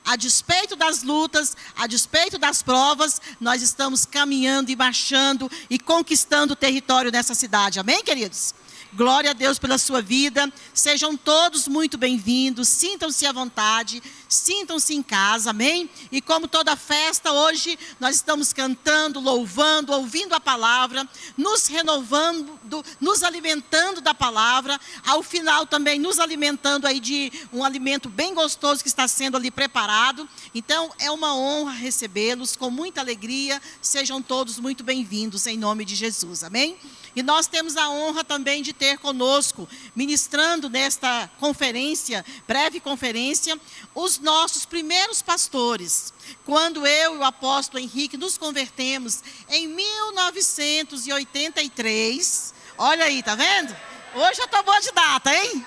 A despeito das lutas, a despeito das provas, nós estamos caminhando e marchando e conquistando o território nessa cidade. Amém, queridos? Glória a Deus pela sua vida. Sejam todos muito bem-vindos. Sintam-se à vontade. Sintam-se em casa. Amém? E como toda festa, hoje nós estamos cantando, louvando, ouvindo a palavra, nos renovando, nos alimentando da palavra. Ao final também nos alimentando aí de um alimento bem gostoso que está sendo ali preparado. Então é uma honra recebê-los com muita alegria. Sejam todos muito bem-vindos em nome de Jesus. Amém? E nós temos a honra também de ter conosco, ministrando nesta conferência, breve conferência, os nossos primeiros pastores. Quando eu e o apóstolo Henrique nos convertemos em 1983, olha aí, tá vendo? Hoje eu estou boa de data, hein?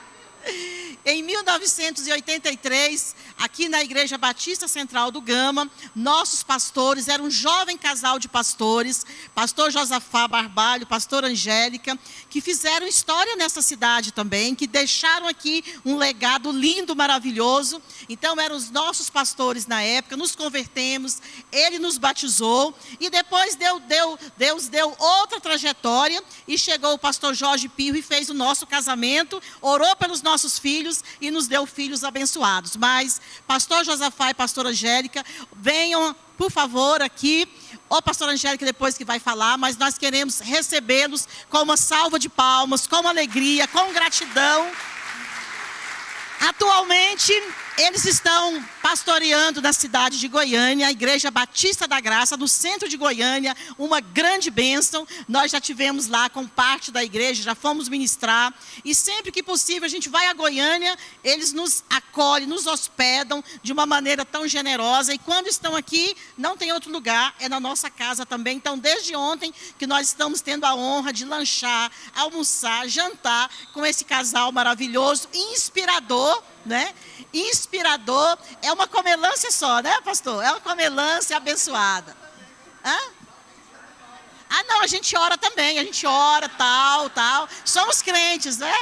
Em 1983, aqui na Igreja Batista Central do Gama, nossos pastores, era um jovem casal de pastores, pastor Josafá Barbalho, pastor Angélica, que fizeram história nessa cidade também, que deixaram aqui um legado lindo, maravilhoso. Então eram os nossos pastores na época, nos convertemos, ele nos batizou, e depois Deus deu outra trajetória, e chegou o pastor Jorge Pirro e fez o nosso casamento, orou pelos nossos filhos e nos deu filhos abençoados. Mas pastor Josafá e pastora Angélica, venham por favor aqui. O pastor Angélica depois que vai falar, mas nós queremos recebê-los com uma salva de palmas, com alegria, com gratidão. Atualmente, eles estão pastoreando na cidade de Goiânia, a Igreja Batista da Graça, no centro de Goiânia, uma grande bênção. Nós já tivemos lá com parte da igreja, já fomos ministrar, e sempre que possível a gente vai a Goiânia, eles nos acolhem, nos hospedam de uma maneira tão generosa, e quando estão aqui, não tem outro lugar, é na nossa casa também. Então, desde ontem que nós estamos tendo a honra de lanchar, almoçar, jantar com esse casal maravilhoso, inspirador, né? Inspirador, é uma comelância só, né, pastor? É uma comelância abençoada. Hã? Ah, não, a gente ora também, a gente ora, tal. Somos crentes, né?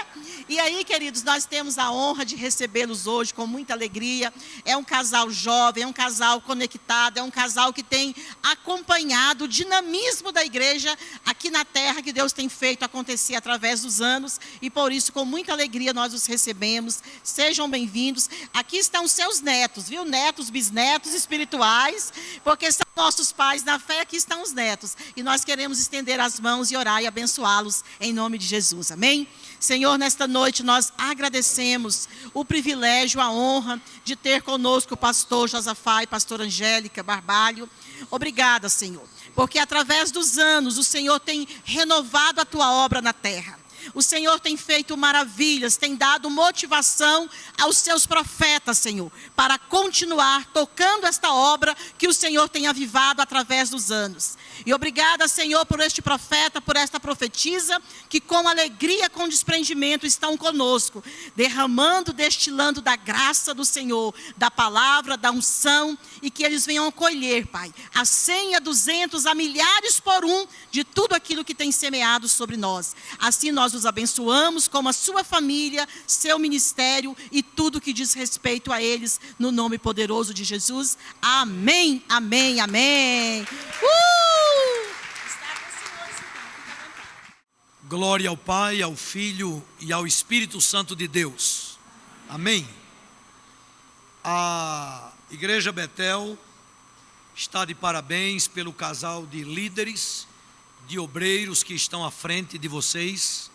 E aí, queridos, nós temos a honra de recebê-los hoje com muita alegria. É um casal jovem, é um casal conectado, é um casal que tem acompanhado o dinamismo da igreja aqui na terra, que Deus tem feito acontecer através dos anos. E por isso, com muita alegria, nós os recebemos. Sejam bem-vindos. Aqui estão seus netos, viu? Netos, bisnetos espirituais, porque são nossos pais na fé, aqui estão os netos. E nós queremos estender as mãos e orar e abençoá-los em nome de Jesus. Amém? Senhor, nesta noite nós agradecemos o privilégio, a honra de ter conosco o pastor Josafá e pastora Angélica Barbalho. Obrigada, Senhor, porque através dos anos o Senhor tem renovado a tua obra na terra. O Senhor tem feito maravilhas, tem dado motivação aos seus profetas, Senhor, para continuar tocando esta obra que o Senhor tem avivado através dos anos. E obrigada, Senhor, por este profeta, por esta profetisa, que com alegria, com desprendimento estão conosco, derramando, destilando da graça do Senhor, da palavra, da unção, e que eles venham colher, Pai, a 100, a 200, a milhares por um, de tudo aquilo que tem semeado sobre nós. Assim nós os abençoamos como a sua família, seu ministério e tudo que diz respeito a eles, no nome poderoso de Jesus. Amém, amém, amém. Glória ao Pai, ao Filho e ao Espírito Santo de Deus. Amém. A Igreja Betel está de parabéns pelo casal de líderes, de obreiros que estão à frente de vocês.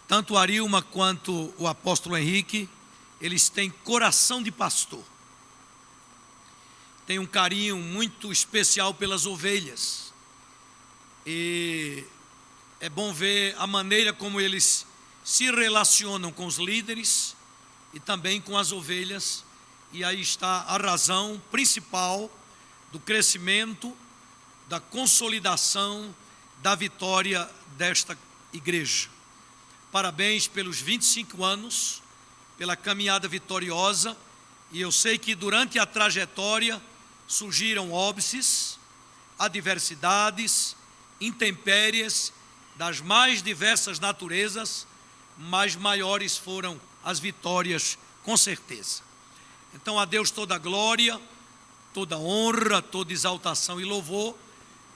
Tanto Arilma quanto o apóstolo Henrique, eles têm coração de pastor. Tem um carinho muito especial pelas ovelhas. E é bom ver a maneira como eles se relacionam com os líderes e também com as ovelhas. E aí está a razão principal do crescimento, da consolidação, da vitória desta igreja. Parabéns pelos 25 anos, pela caminhada vitoriosa. E eu sei que durante a trajetória surgiram óbices, adversidades, intempéries das mais diversas naturezas, mas maiores foram as vitórias, com certeza. Então a Deus toda glória, toda honra, toda exaltação e louvor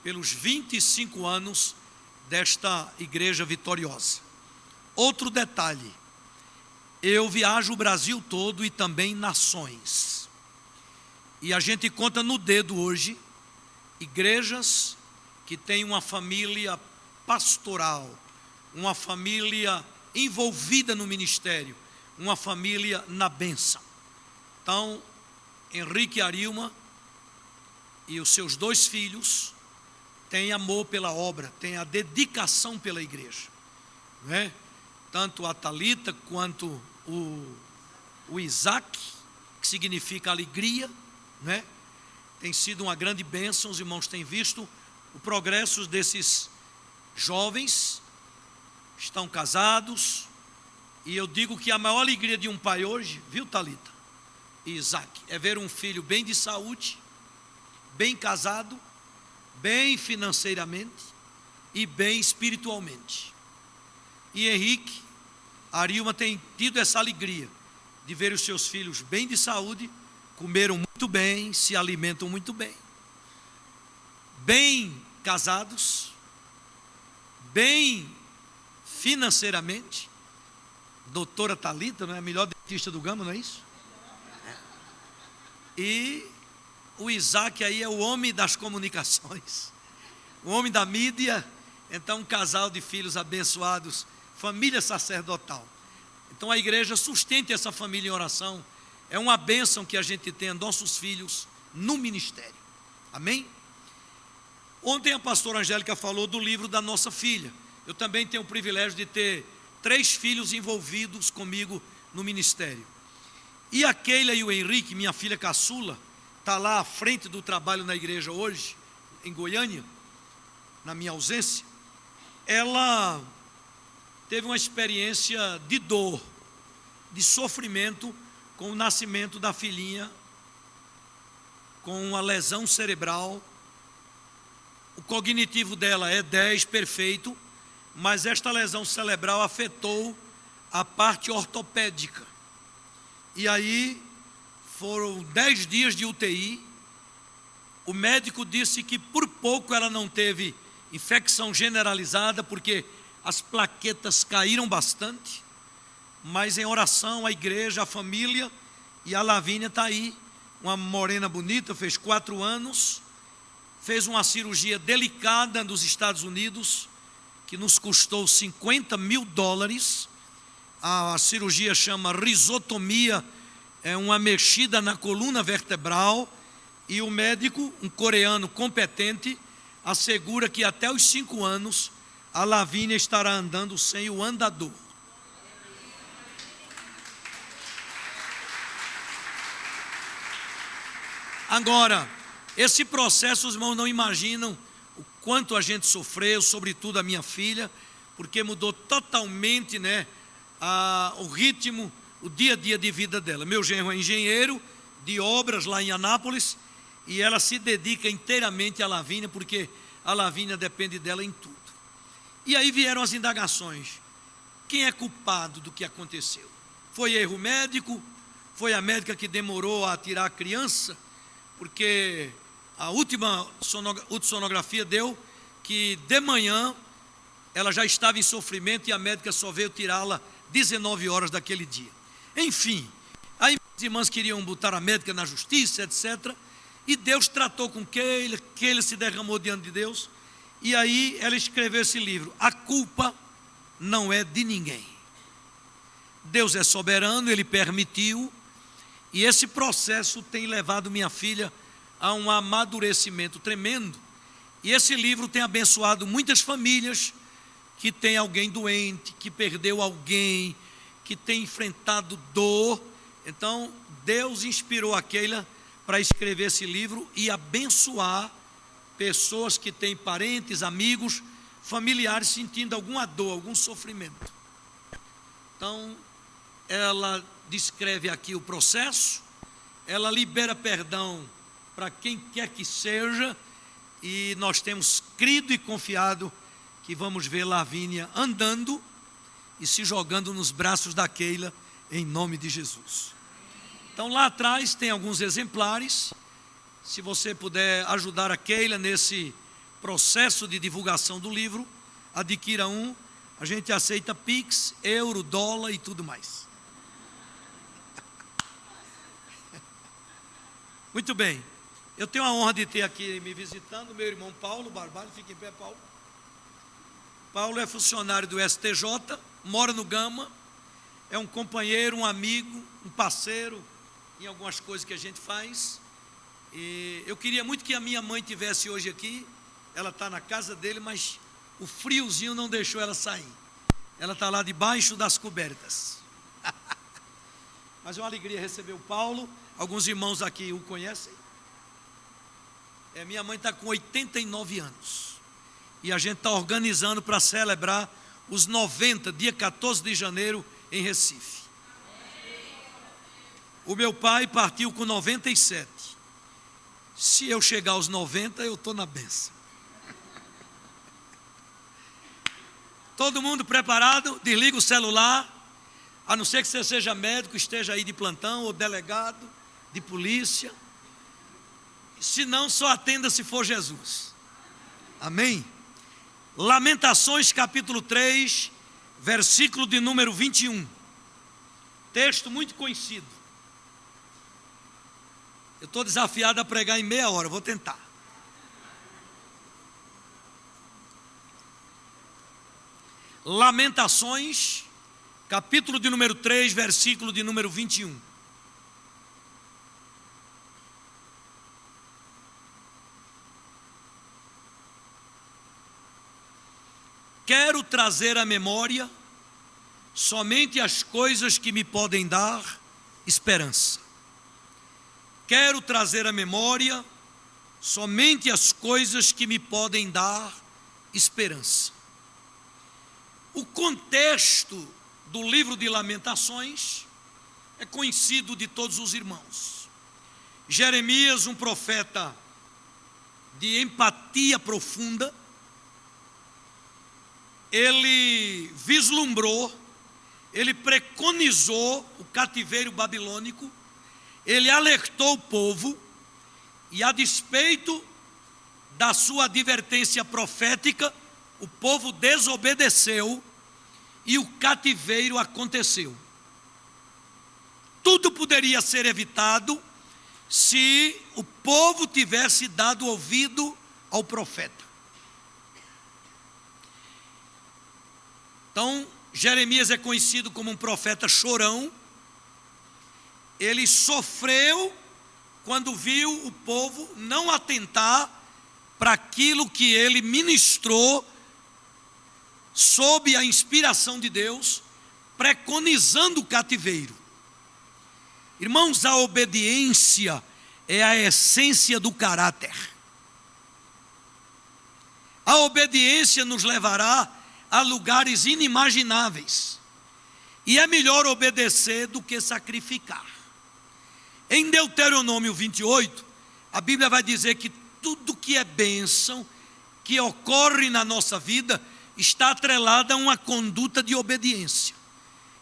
pelos 25 anos desta igreja vitoriosa. Outro detalhe, eu viajo o Brasil todo e também nações. E a gente conta no dedo hoje igrejas que têm uma família pastoral, uma família envolvida no ministério, uma família na bênção. Então, Henrique e Arilma e os seus 2 filhos têm amor pela obra, têm a dedicação pela igreja, não é? Tanto a Thalita quanto o Isaac, que significa alegria, não é? Tem sido uma grande bênção. Os irmãos têm visto o progresso desses jovens, estão casados, e eu digo que a maior alegria de um pai hoje, viu, Thalita e Isaac, é ver um filho bem de saúde, bem casado, bem financeiramente e bem espiritualmente. E Henrique, Arilma tem tido essa alegria de ver os seus filhos bem de saúde, comeram muito bem, se alimentam muito bem, bem casados, bem financeiramente. Doutora Thalita, não é a melhor dentista do Gama, não é isso? E o Isaac aí é o homem das comunicações, o homem da mídia. Então um casal de filhos abençoados, família sacerdotal. Então a igreja sustenta essa família em oração. É uma bênção que a gente tenha nossos filhos no ministério. Amém? Ontem a pastora Angélica falou do livro da nossa filha. Eu também tenho o privilégio de ter 3 filhos envolvidos comigo no ministério. E a Keila e o Henrique, minha filha caçula, está lá à frente do trabalho na igreja hoje, em Goiânia, na minha ausência. Ela teve uma experiência de dor, de sofrimento, com o nascimento da filhinha, com uma lesão cerebral. O cognitivo dela é 10, perfeito, mas esta lesão cerebral afetou a parte ortopédica. E aí foram 10 dias de UTI. O médico disse que por pouco ela não teve infecção generalizada, porque as plaquetas caíram bastante. Mas em oração, a igreja, a família, e a Lavínia está aí, uma morena bonita, fez 4 anos, fez uma cirurgia delicada nos Estados Unidos, que nos custou $50 mil. A cirurgia chama risotomia, é uma mexida na coluna vertebral, e o médico, um coreano competente, assegura que até os 5 anos a Lavínia estará andando sem o andador. Agora, esse processo, os irmãos não imaginam o quanto a gente sofreu, sobretudo a minha filha, porque mudou totalmente, né, o ritmo, o dia a dia de vida dela. Meu genro é engenheiro de obras lá em Anápolis, e ela se dedica inteiramente à Lavínia, porque a Lavínia depende dela em tudo. E aí vieram as indagações. Quem é culpado do que aconteceu? Foi erro médico? Foi a médica que demorou a tirar a criança? Porque a última ultrassonografia deu que de manhã ela já estava em sofrimento e a médica só veio tirá-la 19 horas daquele dia. Enfim, aí as irmãs queriam botar a médica na justiça, etc. E Deus tratou com Keila se derramou diante de Deus. E aí ela escreveu esse livro. A culpa não é de ninguém. Deus é soberano, Ele permitiu. E esse processo tem levado minha filha a um amadurecimento tremendo. E esse livro tem abençoado muitas famílias que têm alguém doente, que perdeu alguém, que tem enfrentado dor. Então, Deus inspirou a Keila para escrever esse livro e abençoar pessoas que têm parentes, amigos, familiares sentindo alguma dor, algum sofrimento. Então, ela descreve aqui o processo, ela libera perdão para quem quer que seja, e nós temos crido e confiado que vamos ver Lavínia andando e se jogando nos braços da Keila, em nome de Jesus. Então lá atrás tem alguns exemplares. Se você puder ajudar a Keila nesse processo de divulgação do livro, adquira um. A gente aceita Pix, euro, dólar e tudo mais. Muito bem. Eu tenho a honra de ter aqui me visitando meu irmão Paulo Barbalho. Fique em pé, Paulo. Paulo é funcionário do STJ, mora no Gama, é um companheiro, um amigo, um parceiro em algumas coisas que a gente faz. E eu queria muito que a minha mãe tivesse hoje aqui. Ela está na casa dele, mas o friozinho não deixou ela sair. Ela está lá debaixo das cobertas. Mas é uma alegria receber o Paulo. Alguns irmãos aqui o conhecem. Minha mãe está com 89 anos. E a gente está organizando para celebrar os 90, dia 14 de janeiro, em Recife. O meu pai partiu com 97. Se eu chegar aos 90, eu estou na bênção. Todo mundo preparado? Desliga o celular. A não ser que você seja médico, esteja aí de plantão, ou delegado de polícia. Se não, só atenda se for Jesus. Amém? Lamentações capítulo 3, versículo de número 21. Texto muito conhecido. Eu estou desafiado a pregar em meia hora, vou tentar. Lamentações, capítulo de número 3, versículo de número 21. Quero trazer à memória somente as coisas que me podem dar esperança. Quero trazer à memória somente as coisas que me podem dar esperança. O contexto do livro de Lamentações é conhecido de todos os irmãos. Jeremias, um profeta de empatia profunda, ele vislumbrou, ele preconizou o cativeiro babilônico, ele alertou o povo, e a despeito da sua advertência profética, o povo desobedeceu e o cativeiro aconteceu. Tudo poderia ser evitado se o povo tivesse dado ouvido ao profeta. Então, Jeremias é conhecido como um profeta chorão. Ele sofreu quando viu o povo não atentar para aquilo que ele ministrou sob a inspiração de Deus, preconizando o cativeiro. Irmãos, a obediência é a essência do caráter. A obediência nos levará a lugares inimagináveis. E é melhor obedecer do que sacrificar. Em Deuteronômio 28, a Bíblia vai dizer que tudo que é bênção, que ocorre na nossa vida, está atrelada a uma conduta de obediência.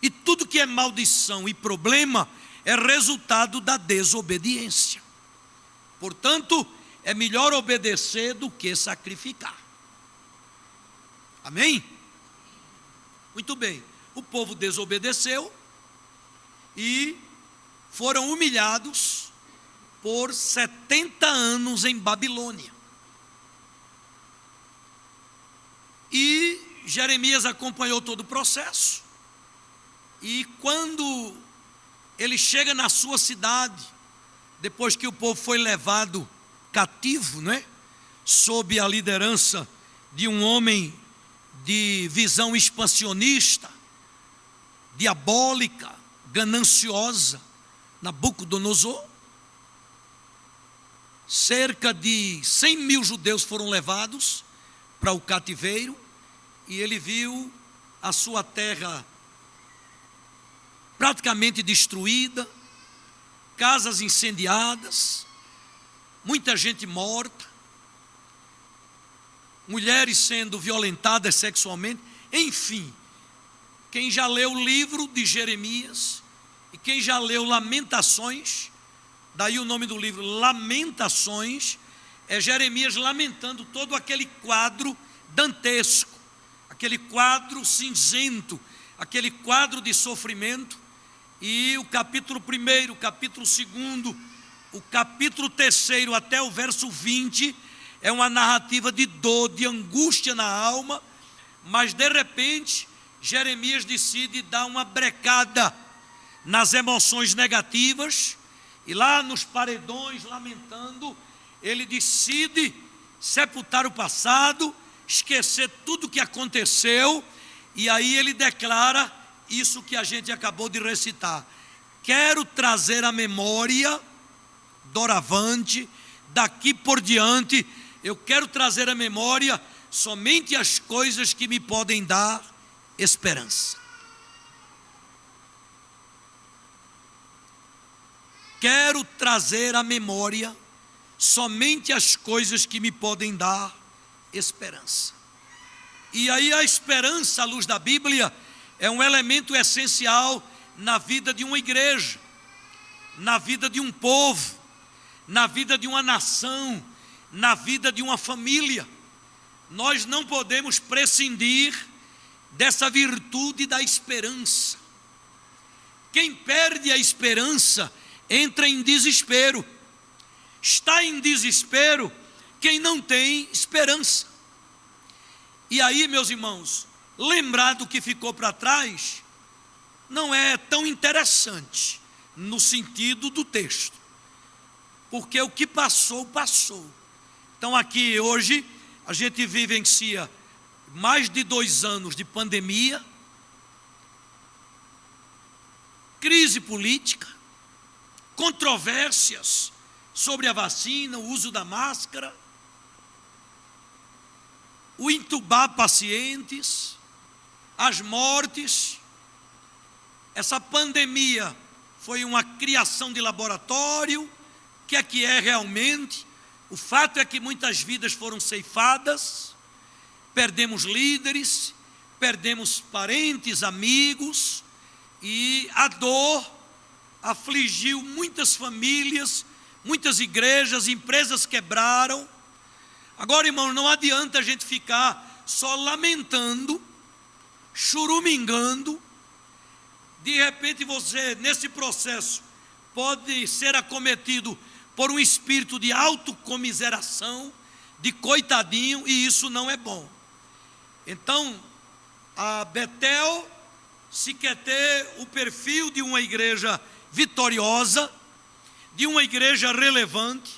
E tudo que é maldição e problema é resultado da desobediência. Portanto, é melhor obedecer do que sacrificar. Amém? Muito bem. O povo desobedeceu e foram humilhados por 70 anos em Babilônia. E Jeremias acompanhou todo o processo. E quando ele chega na sua cidade, depois que o povo foi levado cativo, né, sob a liderança de um homem de visão expansionista, diabólica, gananciosa, Nabucodonosor, cerca de 100 mil judeus foram levados para o cativeiro, e ele viu a sua terra praticamente destruída, casas incendiadas, muita gente morta, mulheres sendo violentadas sexualmente, enfim. Quem já leu o livro de Jeremias E quem já leu Lamentações, daí o nome do livro, Lamentações, é Jeremias lamentando todo aquele quadro dantesco, aquele quadro cinzento, aquele quadro de sofrimento. E o capítulo 1, o capítulo 2, o capítulo 3 até o verso 20 é uma narrativa de dor, de angústia na alma, mas de repente Jeremias decide dar uma brecada nas emoções negativas, e lá nos paredões, lamentando, ele decide sepultar o passado, esquecer tudo o que aconteceu, e aí ele declara isso que a gente acabou de recitar: quero trazer à memória, doravante, daqui por diante, eu quero trazer à memória somente as coisas que me podem dar esperança. Quero trazer à memória somente as coisas que me podem dar esperança. E aí a esperança, à luz da Bíblia, é um elemento essencial na vida de uma igreja, na vida de um povo, na vida de uma nação, na vida de uma família. Nós não podemos prescindir dessa virtude da esperança. Quem perde a esperança entra em desespero. Está em desespero quem não tem esperança. E aí, meus irmãos, lembrar do que ficou para trás não é tão interessante no sentido do texto, porque o que passou, passou. Então aqui hoje a gente vivencia mais de 2 anos de pandemia, crise política, controvérsias sobre a vacina, o uso da máscara, o entubar pacientes, as mortes. Essa pandemia foi uma criação de laboratório. O que é realmente? O fato é que muitas vidas foram ceifadas, perdemos líderes, perdemos parentes, amigos, e a dor afligiu muitas famílias, muitas igrejas, empresas quebraram. Agora, irmão, não adianta a gente ficar só lamentando, churumingando. De repente você, nesse processo, pode ser acometido por um espírito de autocomiseração, de coitadinho, e isso não é bom. Então, a Betel, se quer ter o perfil de uma igreja vitoriosa, de uma igreja relevante,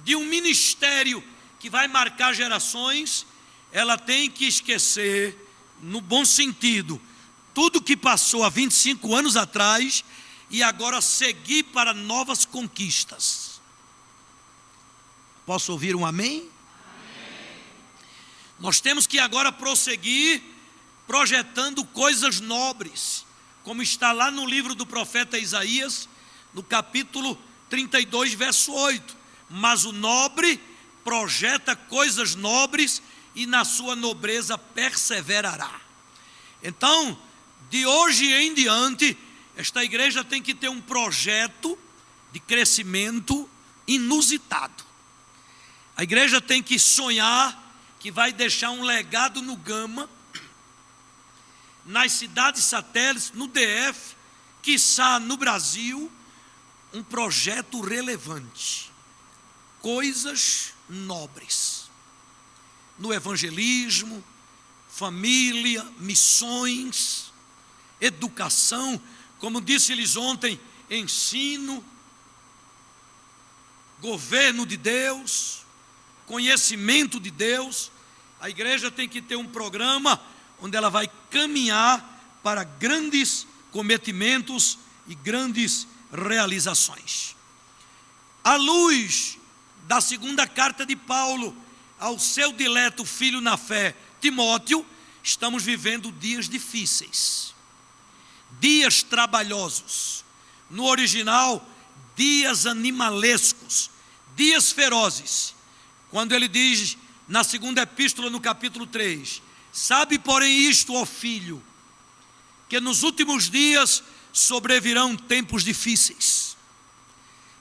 de um ministério que vai marcar gerações, ela tem que esquecer, no bom sentido, tudo que passou há 25 anos atrás e agora seguir para novas conquistas. Posso ouvir um amém? Amém. Nós temos que agora prosseguir projetando coisas nobres, como está lá no livro do profeta Isaías, no capítulo 32, verso 8. Mas o nobre projeta coisas nobres e na sua nobreza perseverará. Então, de hoje em diante, esta igreja tem que ter um projeto de crescimento inusitado. A igreja tem que sonhar que vai deixar um legado no Gama, nas cidades satélites, no DF, quiçá no Brasil, um projeto relevante, coisas nobres, no evangelismo, família, missões, educação, como disse-lhes ontem, ensino, governo de Deus, conhecimento de Deus. A igreja tem que ter um programa onde ela vai caminhar para grandes cometimentos e grandes realizações. À luz da segunda carta de Paulo ao seu dileto filho na fé, Timóteo, estamos vivendo dias difíceis, dias trabalhosos. No original, dias animalescos, dias ferozes. Quando ele diz na segunda epístola, no capítulo 3, sabe porém isto, ó filho, que nos últimos dias sobrevirão tempos difíceis.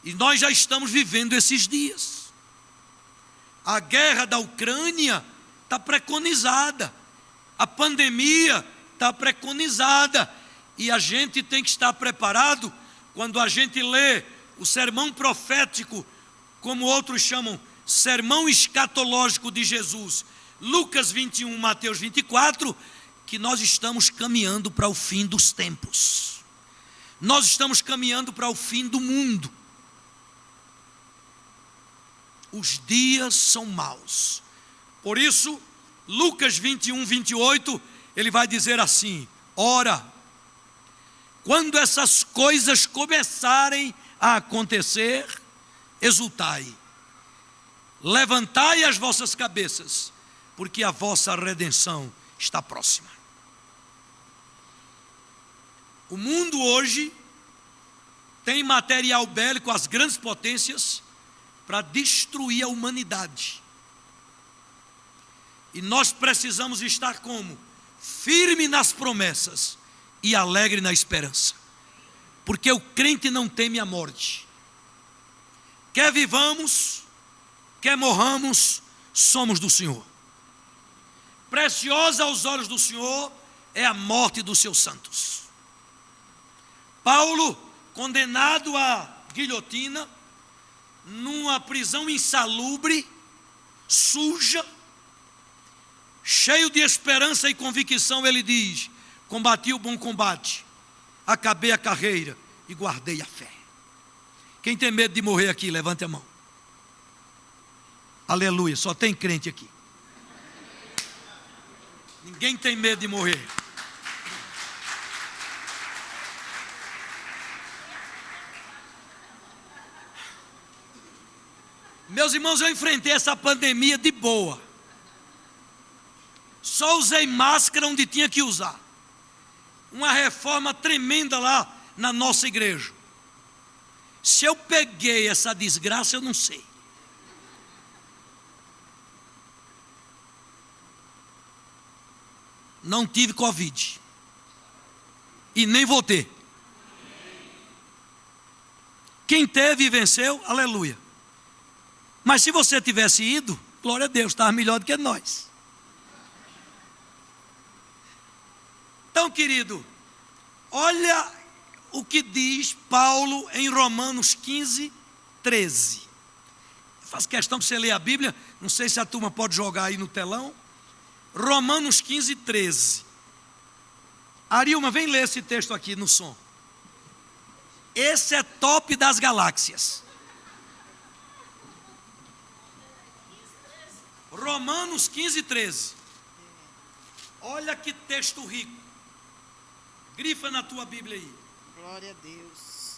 E nós já estamos vivendo esses dias. A guerra da Ucrânia está preconizada. A pandemia está preconizada. E a gente tem que estar preparado quando a gente lê o sermão profético, como outros chamam, sermão escatológico de Jesus, Lucas 21, Mateus 24, que nós estamos caminhando para o fim dos tempos. Nós estamos caminhando para o fim do mundo. Os dias são maus. Por isso, Lucas 21, 28, ele vai dizer assim: ora, quando essas coisas começarem a acontecer, exultai, levantai as vossas cabeças, porque a vossa redenção está próxima. O mundo hoje tem material bélico, as grandes potências, para destruir a humanidade. E nós precisamos estar como? Firme nas promessas e alegre na esperança. Porque o crente não teme a morte. Quer vivamos, quer morramos, somos do Senhor. Preciosa aos olhos do Senhor é a morte dos seus santos. Paulo, condenado à guilhotina, numa prisão insalubre, suja, cheio de esperança e convicção, ele diz: combati o bom combate, acabei a carreira e guardei a fé. Quem tem medo de morrer aqui, levante a mão. Aleluia, só tem crente aqui. Ninguém tem medo de morrer. Meus irmãos, eu enfrentei essa pandemia de boa. Só usei máscara onde tinha que usar. Uma reforma tremenda lá na nossa igreja. Se eu peguei essa desgraça, eu não sei. Não tive Covid. E nem vou ter. Quem teve e venceu, aleluia. Mas se você tivesse ido, glória a Deus, estava melhor do que nós. Então, querido, olha o que diz Paulo em Romanos 15, 13. Eu faço questão que você leia a Bíblia, não sei se a turma pode jogar aí no telão. Romanos 15, 13. Arilma, vem ler esse texto aqui no som. Esse é top das galáxias. Romanos 15, 13. Olha que texto rico. Grifa na tua Bíblia aí. Glória a Deus.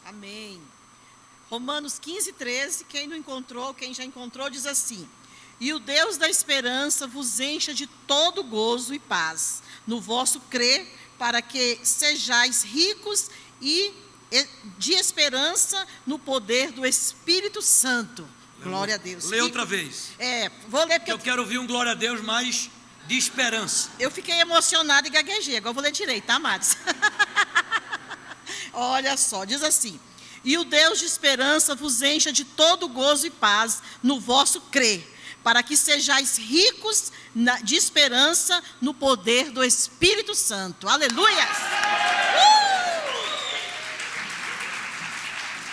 Amém. Romanos 15, 13. Quem não encontrou, quem já encontrou, diz assim: e o Deus da esperança vos encha de todo gozo e paz no vosso crer, para que sejais ricos e de esperança no poder do Espírito Santo. Glória a Deus. Lê outra vez. Vou ler porque eu quero ouvir um glória a Deus mais de esperança. Eu fiquei emocionada e gaguejei. Agora eu vou ler direito, tá, Maris? Olha só, diz assim: e o Deus de esperança vos encha de todo gozo e paz no vosso crer, para que sejais ricos de esperança no poder do Espírito Santo. Aleluia!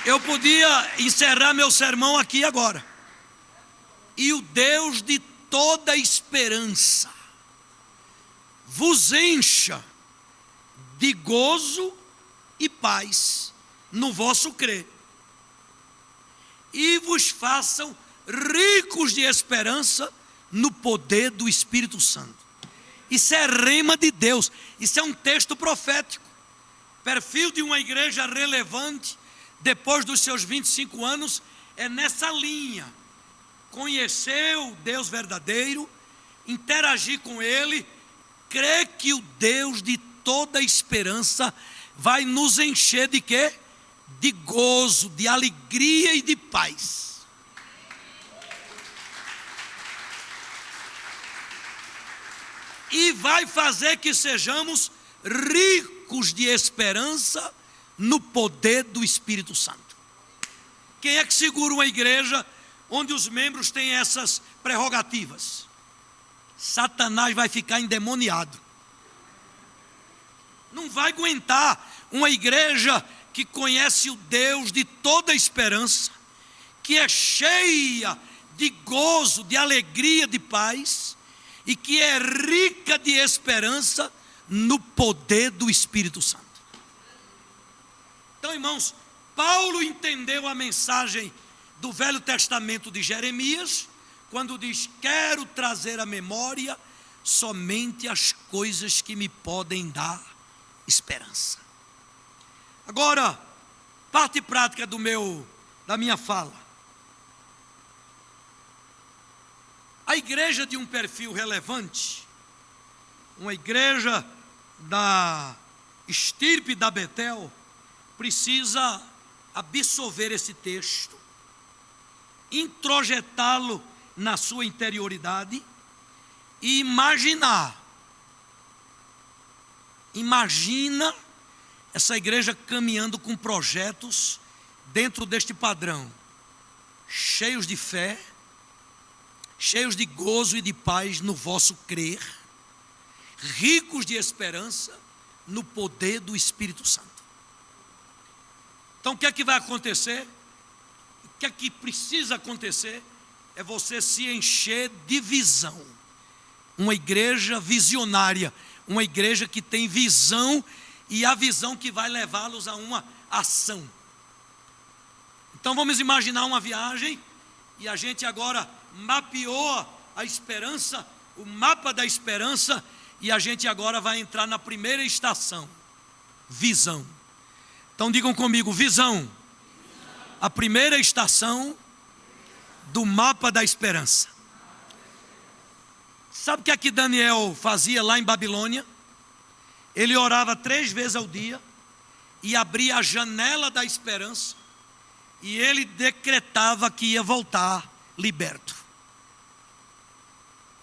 Eu podia encerrar meu sermão aqui agora. E o Deus de toda esperança vos encha de gozo e paz no vosso crer, e vos façam ricos de esperança no poder do Espírito Santo. Isso é rema de Deus. Isso é um texto profético. Perfil de uma igreja relevante depois dos seus 25 anos é nessa linha: conhecer o Deus verdadeiro, interagir com Ele, crer que o Deus de toda esperança vai nos encher de quê? De gozo, de alegria e de paz. E vai fazer que sejamos ricos ricos de esperança no poder do Espírito Santo. Quem é que segura uma igreja onde os membros têm essas prerrogativas? Satanás vai ficar endemoniado. Não vai aguentar uma igreja que conhece o Deus de toda esperança, que é cheia de gozo, de alegria, de paz, e que é rica de esperança no poder do Espírito Santo. Então, irmãos, Paulo entendeu a mensagem do Velho Testamento de Jeremias, quando diz: quero trazer à memória somente as coisas que me podem dar esperança. Agora, parte prática da minha fala. A igreja de um perfil relevante, uma igreja da estirpe da Betel, precisa absorver esse texto, introjetá-lo na sua interioridade e imaginar. Imagina essa igreja caminhando com projetos dentro deste padrão, cheios de fé, cheios de gozo e de paz no vosso crer, ricos de esperança no poder do Espírito Santo. Então, o que é que vai acontecer? O que é que precisa acontecer? É você se encher de visão. Uma igreja visionária, uma igreja que tem visão, e a visão que vai levá-los a uma ação. Então vamos imaginar uma viagem, e a gente agora mapeou a esperança, o mapa da esperança, e a gente agora vai entrar na primeira estação: visão. Então digam comigo: visão. A primeira estação do mapa da esperança. Sabe o que é que Daniel fazia lá em Babilônia? Ele orava 3 vezes ao dia e abria a janela da esperança, e ele decretava que ia voltar liberto.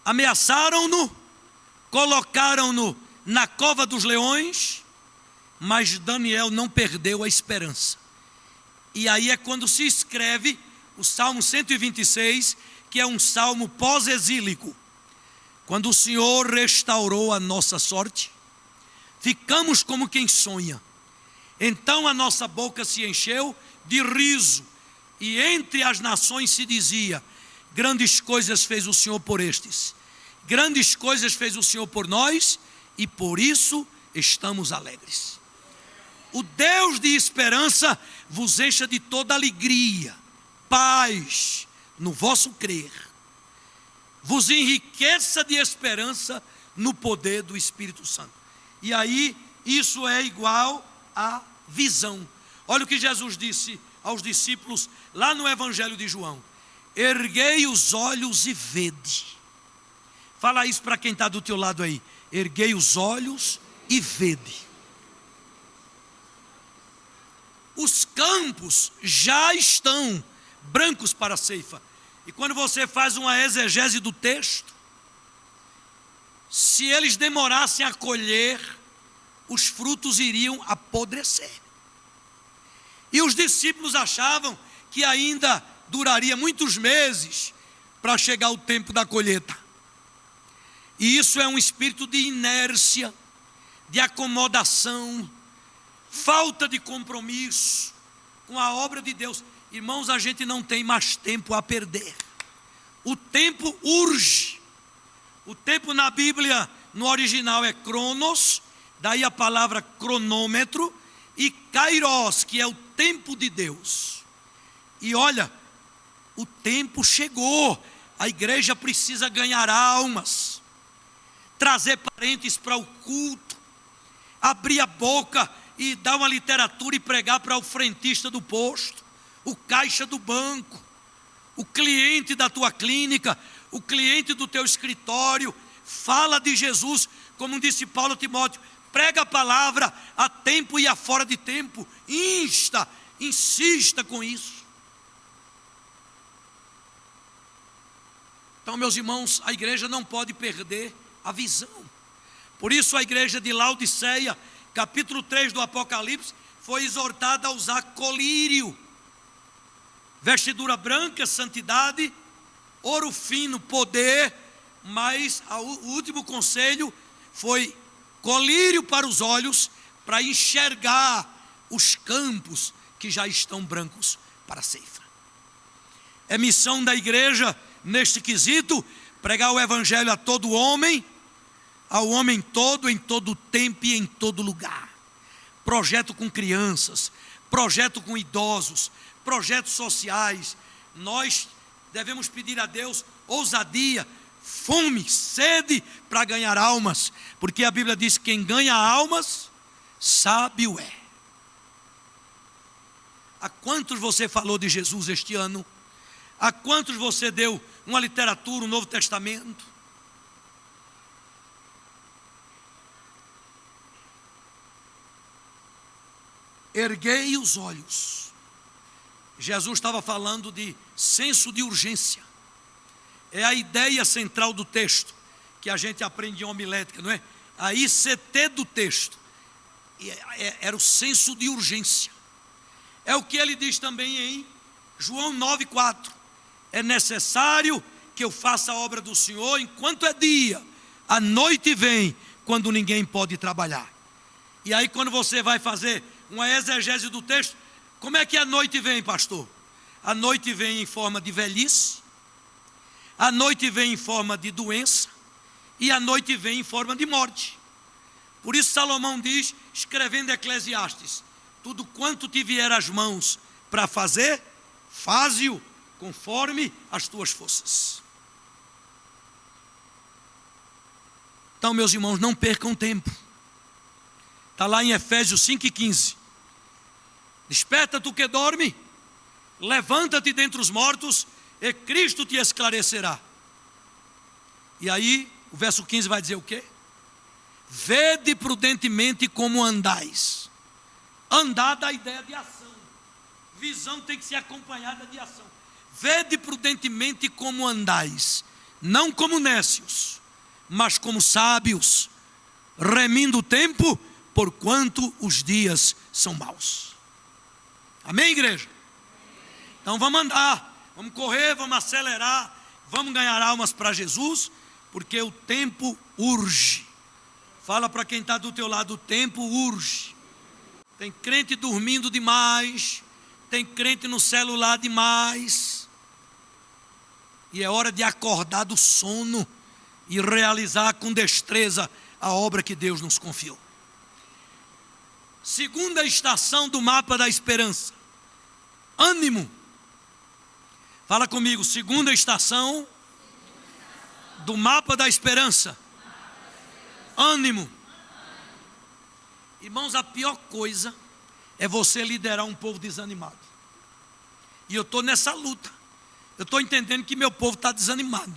Ameaçaram-no, colocaram-no na cova dos leões, mas Daniel não perdeu a esperança. E aí é quando se escreve o Salmo 126, que é um salmo pós-exílico. Quando o Senhor restaurou a nossa sorte, ficamos como quem sonha. Então a nossa boca se encheu de riso, e entre as nações se dizia: grandes coisas fez o Senhor por estes, grandes coisas fez o Senhor por nós, e por isso estamos alegres. O Deus de esperança vos encha de toda alegria, paz no vosso crer, vos enriqueça de esperança no poder do Espírito Santo. E aí, isso é igual a visão. Olha o que Jesus disse aos discípulos lá no Evangelho de João: erguei os olhos e vede. Fala isso para quem está do teu lado aí: erguei os olhos e vede. Os campos já estão brancos para a ceifa. E quando você faz uma exegese do texto, se eles demorassem a colher, os frutos iriam apodrecer. E os discípulos achavam que ainda duraria muitos meses para chegar o tempo da colheita. E isso é um espírito de inércia, de acomodação, falta de compromisso com a obra de Deus. Irmãos, a gente não tem mais tempo a perder. O tempo urge. O tempo na Bíblia, no original, é cronos, daí a palavra cronômetro, e kairos, que é o tempo de Deus. E olha, o tempo chegou. A igreja precisa ganhar almas, trazer parentes para o culto, abrir a boca e dar uma literatura e pregar para o frentista do posto, o caixa do banco, o cliente da tua clínica, o cliente do teu escritório. Fala de Jesus, como disse Paulo a Timóteo: prega a palavra a tempo e a fora de tempo, insista com isso. Então, meus irmãos, a igreja não pode perder a visão. Por isso a igreja de Laodiceia capítulo 3 do Apocalipse, foi exortada a usar colírio, vestidura branca, santidade, ouro fino, poder, mas o último conselho foi colírio para os olhos, para enxergar os campos que já estão brancos para a ceifa. É missão da igreja, neste quesito, pregar o evangelho a todo homem, ao homem todo, em todo tempo e em todo lugar. Projeto com crianças, projeto com idosos, projetos sociais. Nós devemos pedir a Deus ousadia, fome, sede para ganhar almas, porque a Bíblia diz que quem ganha almas, sábio é. A quantos você falou de Jesus este ano? A quantos você deu uma literatura, um Novo Testamento? Erguei os olhos. Jesus estava falando de senso de urgência. É a ideia central do texto, que a gente aprende em homilética, não é? A ICT do texto. Era o senso de urgência. É o que ele diz também em João 9,4. É necessário que eu faça a obra do Senhor enquanto é dia. A noite vem, quando ninguém pode trabalhar. E aí quando você vai fazer uma exegese do texto, como é que a noite vem, pastor? A noite vem em forma de velhice, a noite vem em forma de doença, e a noite vem em forma de morte. Por isso Salomão diz, escrevendo Eclesiastes: tudo quanto te vier às mãos para fazer, faze-o conforme as tuas forças. Então, meus irmãos, não percam tempo. Está lá em Efésios 5,15. Desperta tu que dorme, levanta-te dentre os mortos, e Cristo te esclarecerá. E aí, o verso 15 vai dizer o quê? Vede prudentemente como andais. Andar dá a ideia de ação. Visão tem que ser acompanhada de ação. Vede prudentemente como andais, não como nécios, mas como sábios, remindo o tempo, porquanto os dias são maus. Amém, igreja? Então vamos andar, vamos correr, vamos acelerar, vamos ganhar almas para Jesus, porque o tempo urge. Fala para quem está do teu lado, o tempo urge. Tem crente dormindo demais, tem crente no celular demais, e é hora de acordar do sono e realizar com destreza a obra que Deus nos confiou. Segunda estação do mapa da esperança: ânimo. Fala comigo, segunda estação do mapa da esperança: ânimo. Irmãos, a pior coisa é você liderar um povo desanimado. E eu estou nessa luta. Eu estou entendendo que meu povo está desanimado.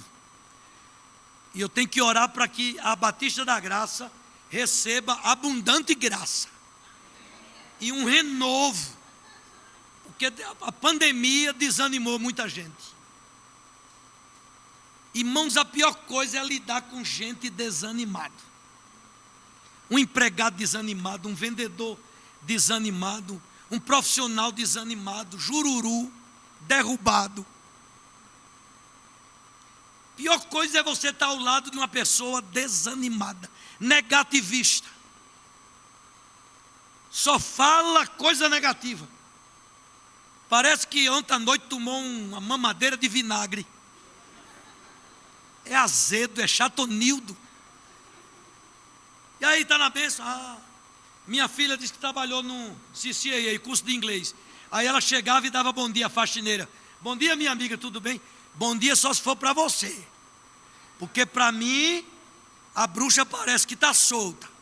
E eu tenho que orar para que a Batista da Graça receba abundante graça e um renovo, porque a pandemia desanimou muita gente. Irmãos, a pior coisa é lidar com gente desanimada. Um empregado desanimado, um vendedor desanimado, um profissional desanimado, jururu, derrubado. Pior coisa é você estar ao lado de uma pessoa desanimada, negativista. Só fala coisa negativa. Parece que ontem à noite tomou uma mamadeira de vinagre. É azedo, é chatonildo. E aí está na bênção. Minha filha disse que trabalhou no CCAA, curso de inglês. Aí ela chegava e dava bom dia à faxineira. Bom dia, minha amiga, tudo bem? Bom dia só se for para você. Porque para mim, a bruxa parece que está solta.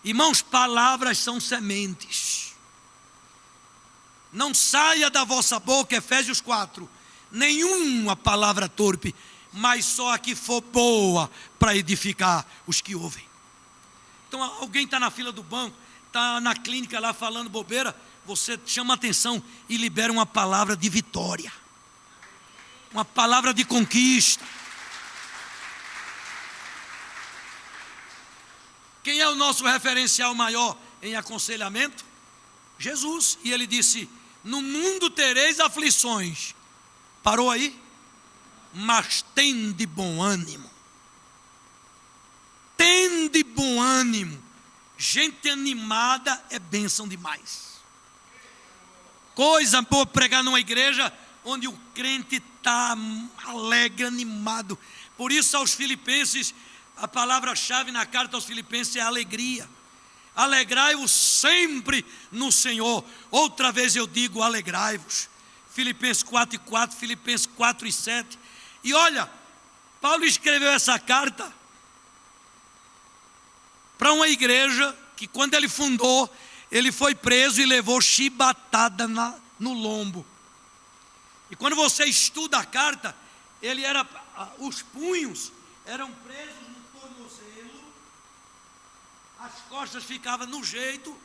Irmãos, palavras são sementes. Não saia da vossa boca, Efésios 4, nenhuma palavra torpe, mas só a que for boa para edificar os que ouvem. Então alguém está na fila do banco, está na clínica lá falando bobeira, você chama atenção e libera uma palavra de vitória, uma palavra de conquista. Quem é o o nosso referencial maior em aconselhamento? Jesus. E ele disse: no mundo tereis aflições. Parou aí? Mas tende bom ânimo. Tende bom ânimo. Gente animada é bênção demais. Coisa boa pregar numa igreja onde o crente está alegre, animado. Por isso, aos Filipenses, a palavra-chave na carta aos Filipenses é alegria. Alegrai-vos sempre no Senhor. Outra vez eu digo, alegrai-vos. Filipenses 4:4, Filipenses 4:7. E olha, Paulo escreveu essa carta para uma igreja que, quando ele fundou, ele foi preso e levou chibatada no lombo. E quando você estuda a carta, os punhos eram presos no tornozelo, as costas ficavam no jeito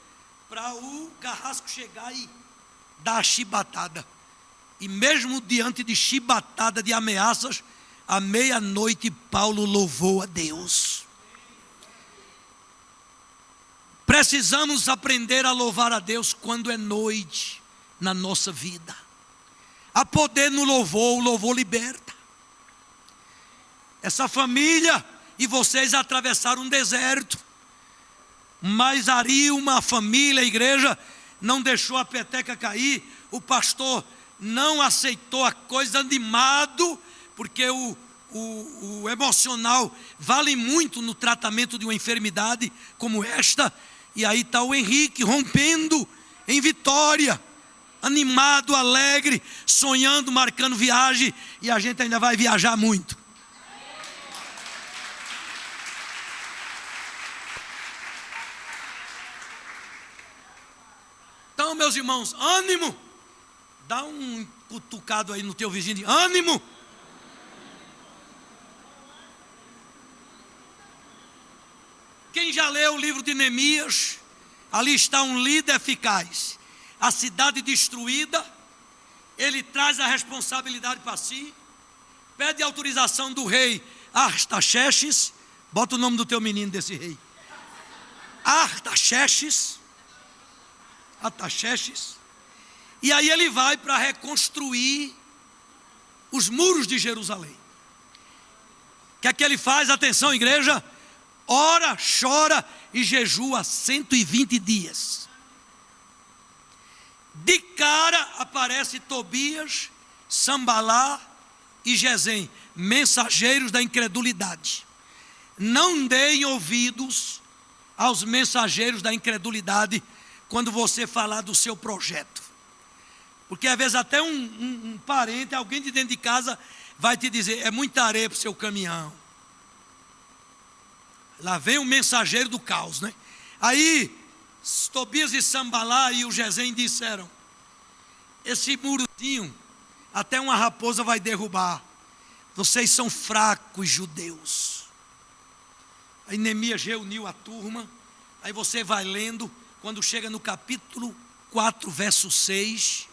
para o carrasco chegar e dar a chibatada. E mesmo diante de chibatada, de ameaças, à meia-noite Paulo louvou a Deus. Precisamos aprender a louvar a Deus quando é noite na nossa vida. Há poder no louvor, o louvor liberta. Essa família e vocês atravessaram um deserto, mas ali uma família, a igreja, não deixou a peteca cair. O pastor não aceitou a coisa, animado, porque o emocional vale muito no tratamento de uma enfermidade como esta. E aí está o Henrique rompendo em vitória, animado, alegre, sonhando, marcando viagem, e a gente ainda vai viajar muito. Então, meus irmãos, ânimo. Dá um cutucado aí no teu vizinho de ânimo. Quem já leu o livro de Neemias, ali está um líder eficaz. A cidade destruída, ele traz a responsabilidade para si, pede autorização do rei Artaxerxes. Bota o nome do teu menino desse rei. Artaxerxes. E aí ele vai para reconstruir os muros de Jerusalém. O que é que ele faz? Atenção, igreja. Ora, chora e jejua 120 dias. De cara aparece Tobias, Sambalá e Gesem, mensageiros da incredulidade. Não deem ouvidos aos mensageiros da incredulidade quando você falar do seu projeto. Porque às vezes até um parente, alguém de dentro de casa vai te dizer: é muita areia para o seu caminhão. Lá vem o mensageiro do caos, né? Aí Tobias e Sambalá e o Gesem disseram: esse murozinho até uma raposa vai derrubar. Vocês são fracos, judeus. Aí Neemias reuniu a turma. Aí você vai lendo. Quando chega no capítulo 4, verso 6,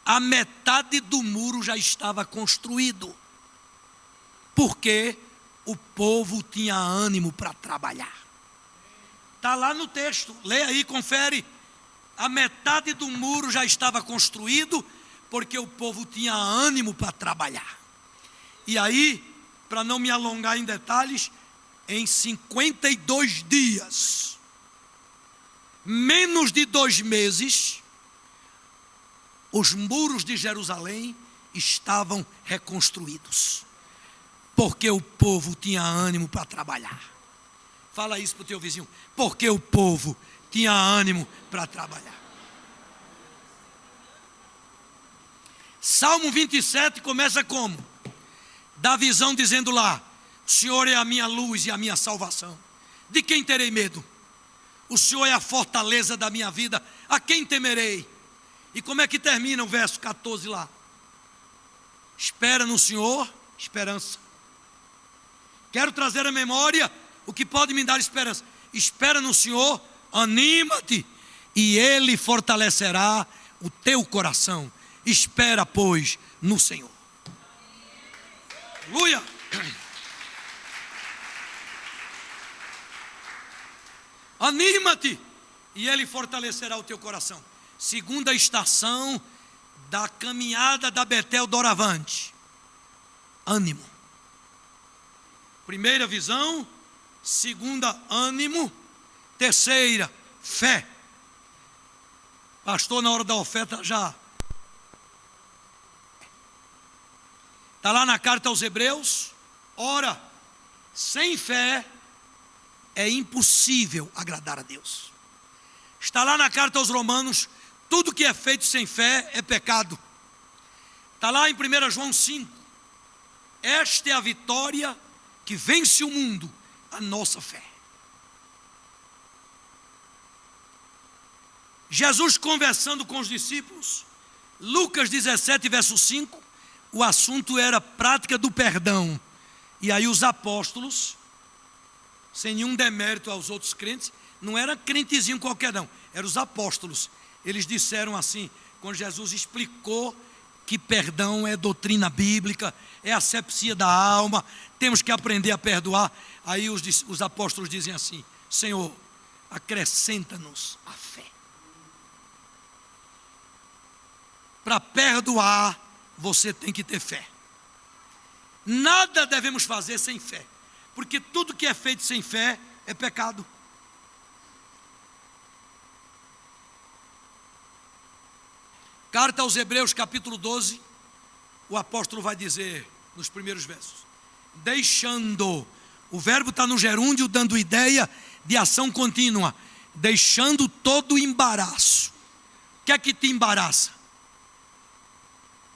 a metade do muro já estava construído. Porque o povo tinha ânimo para trabalhar. Está lá no texto, lê aí, confere. A metade do muro já estava construído, porque o povo tinha ânimo para trabalhar. E aí, para não me alongar em detalhes, em 52 dias, menos de 2 meses, os muros de Jerusalém estavam reconstruídos. Porque o povo tinha ânimo para trabalhar. Fala isso para o teu vizinho. Porque o povo tinha ânimo para trabalhar. Salmo 27 começa como? Da visão dizendo lá: o Senhor é a minha luz e a minha salvação. De quem terei medo? O Senhor é a fortaleza da minha vida. A quem temerei? E como é que termina o verso 14 lá? Espera no Senhor, esperança. Quero trazer à memória o que pode me dar esperança. Espera no Senhor, anima-te, e Ele fortalecerá o teu coração. Espera, pois, no Senhor. Aleluia! Anima-te, e Ele fortalecerá o teu coração. Segunda estação da caminhada da Betel Doravante: ânimo. Primeira, visão. Segunda, ânimo. Terceira, fé. Pastor, na hora da oferta já está lá na carta aos Hebreus. Ora, sem fé é impossível agradar a Deus. Está lá na carta aos Romanos: tudo que é feito sem fé é pecado. Está lá em 1 João 5: esta é a vitória que vence o mundo, a nossa fé. Jesus conversando com os discípulos, Lucas 17, verso 5, o assunto era prática do perdão. E aí os apóstolos, sem nenhum demérito aos outros crentes, não era crentezinho qualquer não, eram os apóstolos. Eles disseram assim, quando Jesus explicou que perdão é doutrina bíblica, é asepsia da alma, temos que aprender a perdoar. Aí os apóstolos dizem assim: Senhor, acrescenta-nos a fé. Para perdoar, você tem que ter fé. Nada devemos fazer sem fé, porque tudo que é feito sem fé é pecado. Carta aos Hebreus, capítulo 12, o apóstolo vai dizer nos primeiros versos: deixando, o verbo está no gerúndio, dando ideia de ação contínua, deixando todo o embaraço. O que é que te embaraça?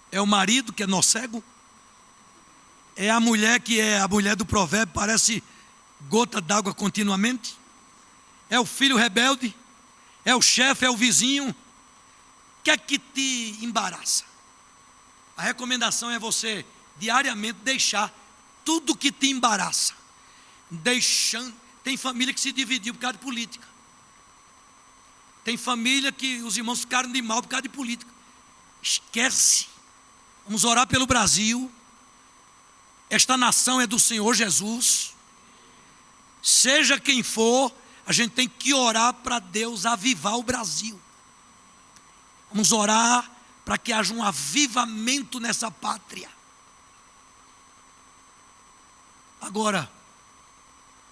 É o marido que é nó cego? É a mulher que é a mulher do provérbio, parece gota d'água continuamente? É o filho rebelde? É o chefe? É o vizinho? O que é que te embaraça? A recomendação é você diariamente deixar tudo que te embaraça. Deixando. Tem família que se dividiu por causa de política. Tem família que os irmãos ficaram de mal por causa de política. Esquece. Vamos orar pelo Brasil. Esta nação é do Senhor Jesus. Seja quem for, a gente tem que orar para Deus avivar o Brasil. Vamos orar para que haja um avivamento nessa pátria. Agora,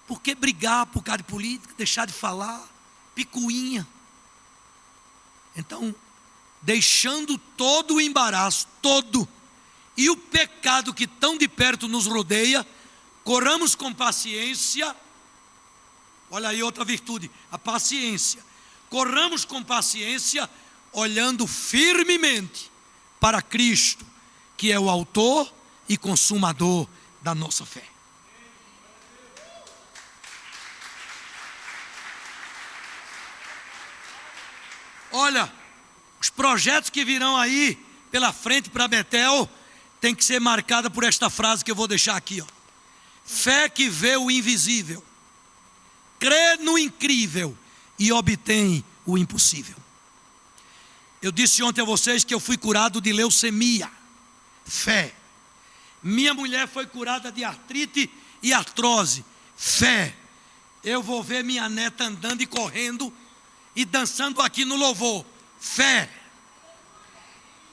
por que brigar por causa de política, deixar de falar, picuinha? Então, deixando todo o embaraço, todo, e o pecado que tão de perto nos rodeia, corramos com paciência. Olha aí outra virtude, a paciência. Corramos com paciência, olhando firmemente para Cristo, que é o autor e consumador da nossa fé. Olha, os projetos que virão aí pela frente para Betel tem que ser marcada por esta frase que eu vou deixar aqui, ó. Fé que vê o invisível, crê no incrível e obtém o impossível. Eu disse ontem a vocês que eu fui curado de leucemia. Fé. Minha mulher foi curada de artrite e artrose. Fé. Eu vou ver minha neta andando e correndo e dançando aqui no louvor. Fé.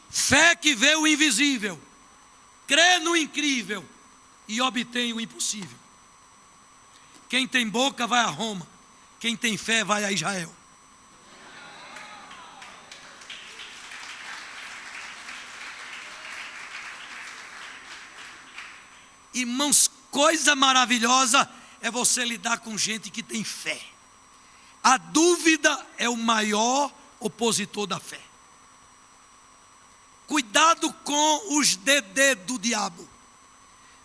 Fé que vê o invisível, crê no incrível e obtém o impossível. Quem tem boca vai a Roma, quem tem fé vai a Israel. Irmãos, coisa maravilhosa é você lidar com gente que tem fé. A dúvida é o maior opositor da fé. Cuidado com os DD do diabo.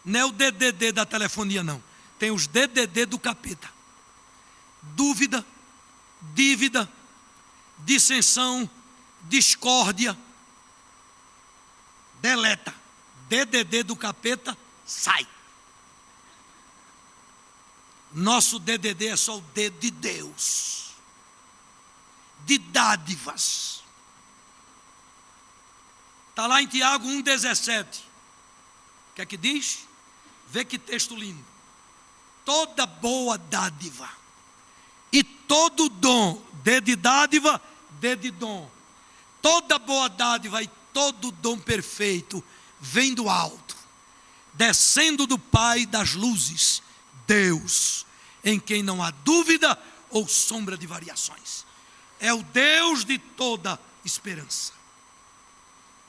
Não é o DDD da telefonia não. Tem os DDD do capeta. Dúvida, dívida, dissensão, discórdia. Deleta. DDD do capeta, sai. Nosso DDD é só o D de Deus. De dádivas. Está lá em Tiago 1,17. O que é que diz? Vê que texto lindo. Toda boa dádiva e todo dom, D de dádiva, D de dom, toda boa dádiva e todo dom perfeito vem do alto, descendo do Pai das luzes, Deus, em quem não há dúvida ou sombra de variações. É o Deus de toda esperança.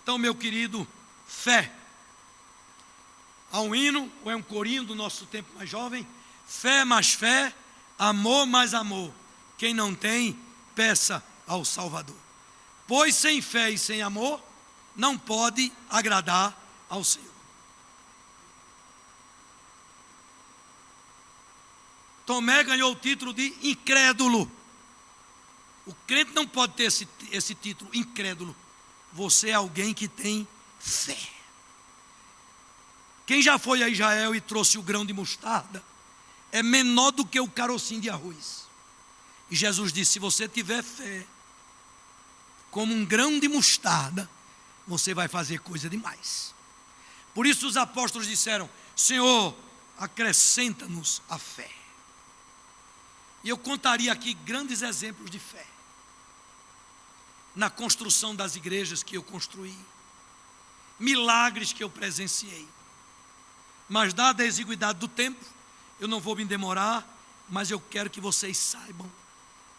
Então, meu querido, fé. Há um hino, ou é um corinho do nosso tempo mais jovem: fé mais fé, amor mais amor. Quem não tem, peça ao Salvador. Pois sem fé e sem amor, não pode agradar ao Senhor. Tomé ganhou o título de incrédulo. O crente não pode ter esse título, incrédulo. Você é alguém que tem fé. Quem já foi a Israel e trouxe o grão de mostarda é menor do que o carocinho de arroz. E Jesus disse: se você tiver fé como um grão de mostarda, você vai fazer coisa demais. Por isso os apóstolos disseram: Senhor, acrescenta-nos a fé. E eu contaria aqui grandes exemplos de fé na construção das igrejas que eu construí, milagres que eu presenciei. Mas dada a exiguidade do tempo, eu não vou me demorar, mas eu quero que vocês saibam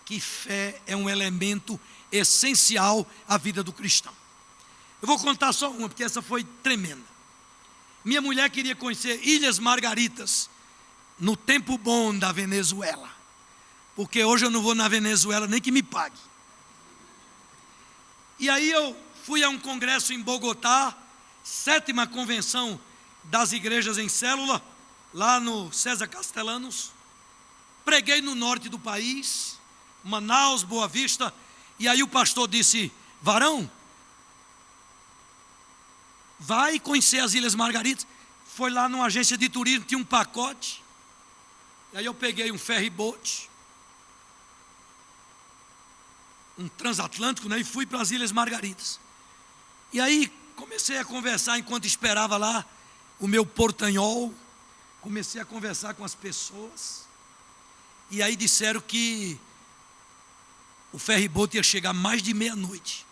que fé é um elemento essencial à vida do cristão. Eu vou contar só uma, porque essa foi tremenda. Minha mulher queria conhecer Ilhas Margaritas no tempo bom da Venezuela, porque hoje eu não vou na Venezuela nem que me pague. E aí eu fui a um congresso em Bogotá, 7ª convenção das igrejas em célula, lá no César Castellanos. Preguei no norte do país, Manaus, Boa Vista, e aí o pastor disse: varão, vai conhecer as Ilhas Margaritas. Foi lá numa agência de turismo, tinha um pacote, e aí eu peguei um ferry-boat, um transatlântico, né, e fui para as Ilhas Margaritas. E aí comecei a conversar enquanto esperava lá o meu portanhol. Comecei a conversar com as pessoas, e aí disseram que o ferry-boat ia chegar mais de meia-noite,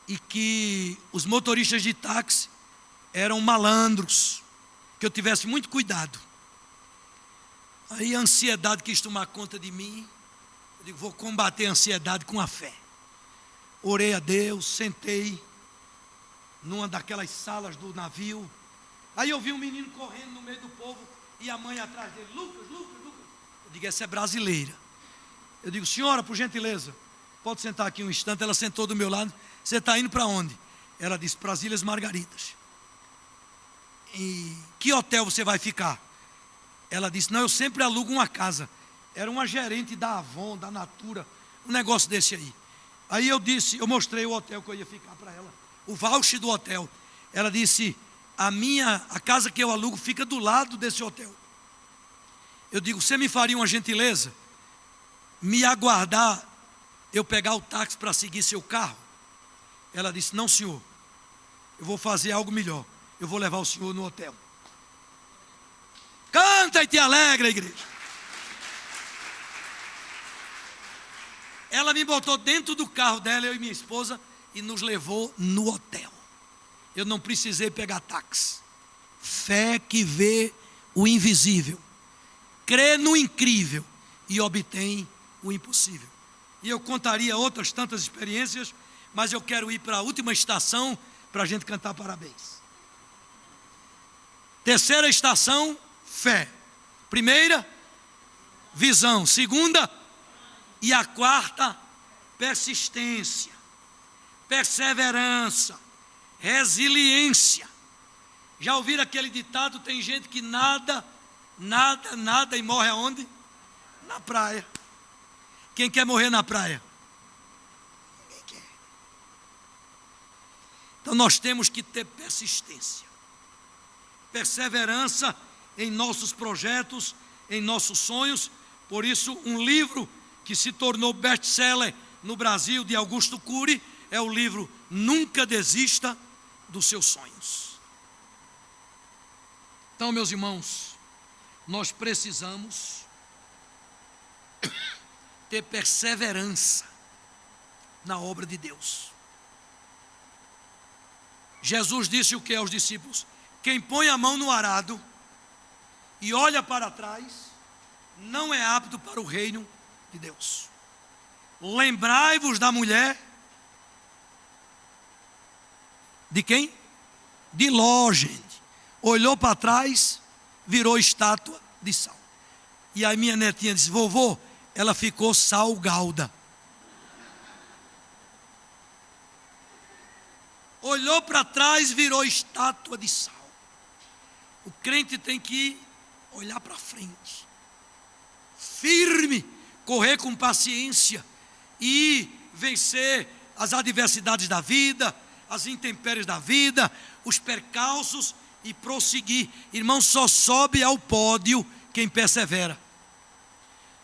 e que os motoristas de táxi eram malandros, que eu tivesse muito cuidado. Aí a ansiedade quis tomar conta de mim. Eu digo: vou combater a ansiedade com a fé. Orei a Deus, sentei numa daquelas salas do navio. Aí eu vi um menino correndo no meio do povo e a mãe atrás dele: Lucas, Lucas, Lucas. Eu digo: essa é brasileira. Eu digo: senhora, por gentileza, pode sentar aqui um instante. Ela sentou do meu lado. Você está indo para onde? Ela disse: para as Ilhas Margaritas. E que hotel você vai ficar? Ela disse: não, eu sempre alugo uma casa. Era uma gerente da Avon, da Natura, um negócio desse aí. Aí eu mostrei o hotel que eu ia ficar para ela, o voucher do hotel. Ela disse: a casa que eu alugo fica do lado desse hotel. Eu digo: você me faria uma gentileza? Me aguardar eu pegar o táxi para seguir seu carro? Ela disse: não, senhor, eu vou fazer algo melhor. Eu vou levar o senhor no hotel. Canta e te alegra, igreja. Ela me botou dentro do carro dela, eu e minha esposa, e nos levou no hotel. Eu não precisei pegar táxi. Fé que vê o invisível, crê no incrível e obtém o impossível. E eu contaria outras tantas experiências, mas eu quero ir para a última estação para a gente cantar parabéns. Terceira estação, fé. Primeira, visão. Segunda, e a quarta, persistência, perseverança, resiliência. Já ouviram aquele ditado? Tem gente que nada e morre aonde? Na praia. Quem quer morrer na praia? Ninguém quer. Então nós temos que ter persistência, perseverança em nossos projetos, em nossos sonhos. Por isso, um livro que se tornou best-seller no Brasil, de Augusto Cury, é o livro Nunca Desista dos Seus Sonhos. Então, meus irmãos, nós precisamos ter perseverança na obra de Deus. Jesus disse o que aos discípulos? Quem põe a mão no arado e olha para trás, não é apto para o reino de Deus. Lembrai-vos da mulher, de quem? De Ló, gente. Olhou para trás, virou estátua de sal. E aí minha netinha disse: vovô, ela ficou salgada. Olhou para trás, virou estátua de sal. O crente tem que olhar para frente, firme, correr com paciência e vencer as adversidades da vida, as intempéries da vida, os percalços e prosseguir. Irmão, só sobe ao pódio quem persevera.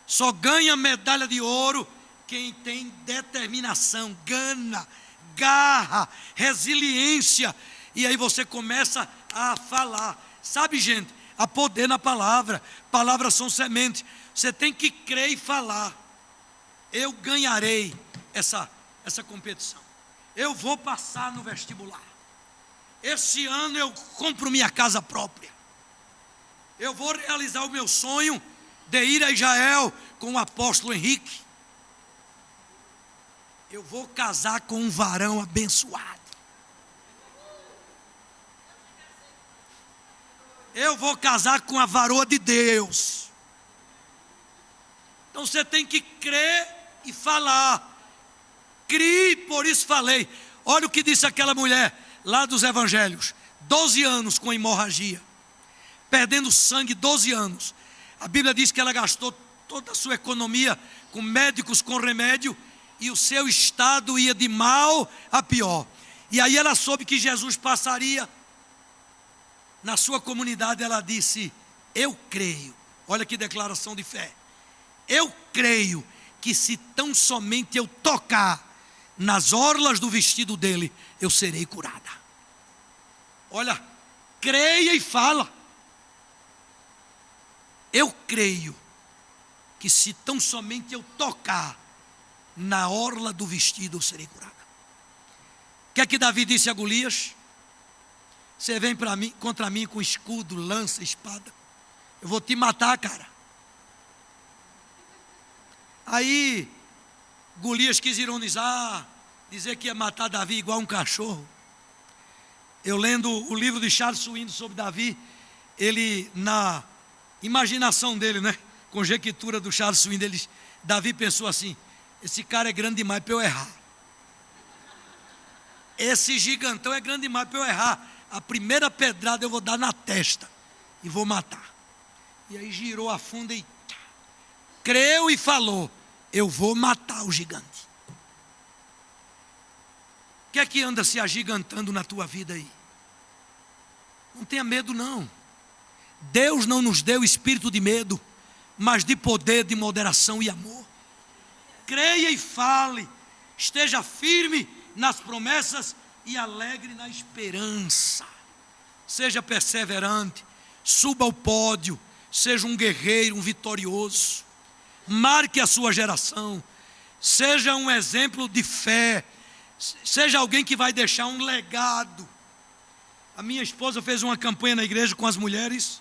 Só ganha medalha de ouro quem tem determinação, gana, garra, resiliência. E aí você começa a falar. Sabe, gente, há poder na palavra. Palavras são sementes. Você tem que crer e falar. Eu ganharei essa competição. Eu vou passar no vestibular. Esse ano eu compro minha casa própria. Eu vou realizar o meu sonho de ir a Israel com o apóstolo Henrique. Eu vou casar com um varão abençoado. Eu vou casar com a varoa de Deus. Então você tem que crer e falar. Crie, por isso falei. Olha o que disse aquela mulher lá dos evangelhos: 12 anos com hemorragia, perdendo sangue 12 anos. A Bíblia diz que ela gastou toda a sua economia com médicos, com remédio, e o seu estado ia de mal a pior. E aí ela soube que Jesus passaria na sua comunidade. Ela disse: eu creio. Olha que declaração de fé. Eu creio que se tão somente eu tocar nas orlas do vestido dele, eu serei curada. Olha, creia e fala. Eu creio que se tão somente eu tocar na orla do vestido, eu serei curada. O que é que Davi disse a Golias? Você vem contra mim com escudo, lança, espada, eu vou te matar, cara. Aí Golias quis ironizar, dizer que ia matar Davi igual um cachorro. Eu lendo o livro de Charles Swindoll sobre Davi, ele, na imaginação dele, né, conjectura do Charles Swindoll, Davi pensou assim: esse cara é grande demais para eu errar. Esse gigantão é grande demais para eu errar. A primeira pedrada eu vou dar na testa e vou matar. E aí girou a funda e creu e falou: eu vou matar o gigante. O que é que anda se agigantando na tua vida aí? Não tenha medo não. Deus não nos deu espírito de medo, mas de poder, de moderação e amor. Creia e fale, esteja firme nas promessas e alegre na esperança. Seja perseverante, suba ao pódio, seja um guerreiro, um vitorioso. Marque a sua geração, seja um exemplo de fé, seja alguém que vai deixar um legado. A minha esposa fez uma campanha na igreja com as mulheres,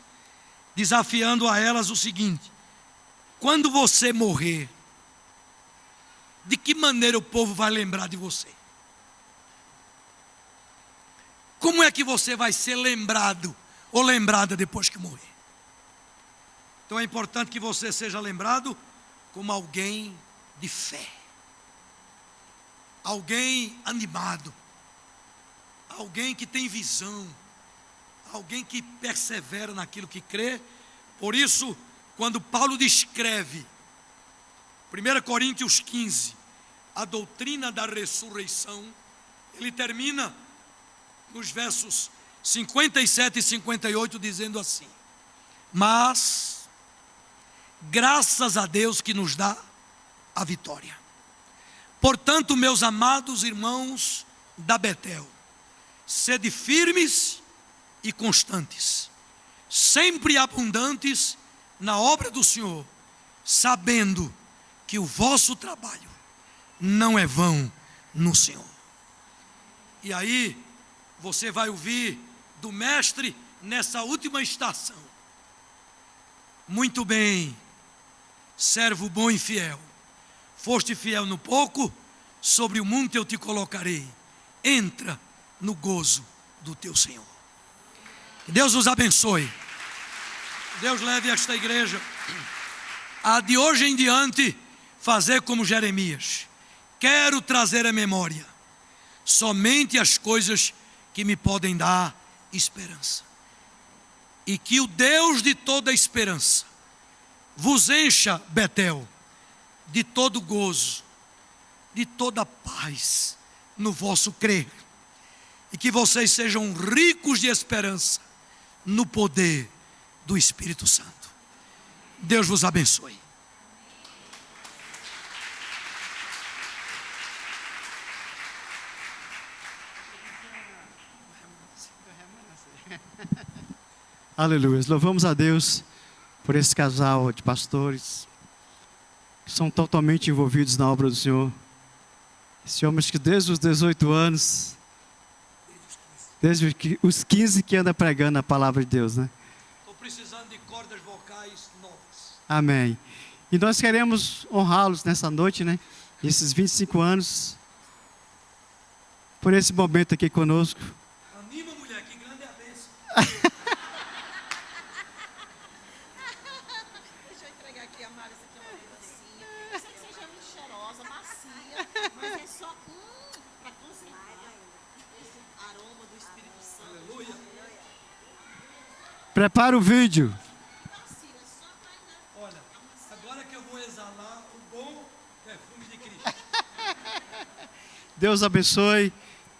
desafiando a elas o seguinte: quando você morrer, de que maneira o povo vai lembrar de você? Como é que você vai ser lembrado ou lembrada depois que morrer? Então é importante que você seja lembrado como alguém de fé, alguém animado, alguém que tem visão, alguém que persevera naquilo que crê. Por isso, quando Paulo descreve 1 Coríntios 15, a doutrina da ressurreição, ele termina nos versos 57 e 58 dizendo assim: mas graças a Deus que nos dá a vitória. Portanto, meus amados irmãos da Betel, sede firmes e constantes, sempre abundantes na obra do Senhor, sabendo que o vosso trabalho não é vão no Senhor. E aí, você vai ouvir do mestre nessa última estação: muito bem, servo bom e fiel, foste fiel no pouco, sobre o monte eu te colocarei, entra no gozo do teu Senhor. Que Deus os abençoe. Deus leve esta igreja a de hoje em diante fazer como Jeremias: quero trazer à memória somente as coisas que me podem dar esperança. E que o Deus de toda esperança vos encha, Betel, de todo gozo, de toda paz no vosso crer. E que vocês sejam ricos de esperança no poder do Espírito Santo. Deus vos abençoe. Aleluia. Louvamos a Deus por esse casal de pastores que são totalmente envolvidos na obra do Senhor. Esses homens que desde os 18 anos, desde os 15 que anda pregando a palavra de Deus, né? Estou precisando de cordas vocais novas. Amém. E nós queremos honrá-los nessa noite, né? Esses 25 anos, por esse momento aqui conosco. Anima, mulher, que grande é a bênção. Deixa eu entregar aqui a Mara, essa aqui é uma lembrancinha. Não sei que seja muito cheirosa, macia, mas é só para concentrar esse aroma do Espírito Santo. Aleluia. Prepara o vídeo. Cira, só para Olha, agora que eu vou exalar o bom perfume de Cristo. Deus abençoe.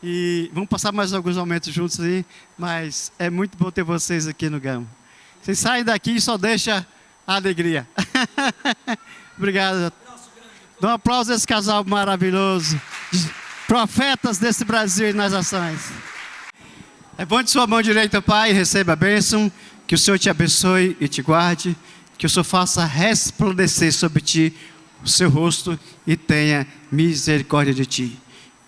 E vamos passar mais alguns momentos juntos aí. Mas é muito bom ter vocês aqui no Gama. Vocês saem daqui e só deixa a alegria. Obrigado. Dá um aplauso a esse casal maravilhoso. Profetas desse Brasil e nas nações. Levante sua mão direita, Pai, e receba a bênção. Que o Senhor te abençoe e te guarde. Que o Senhor faça resplandecer sobre ti o seu rosto e tenha misericórdia de ti.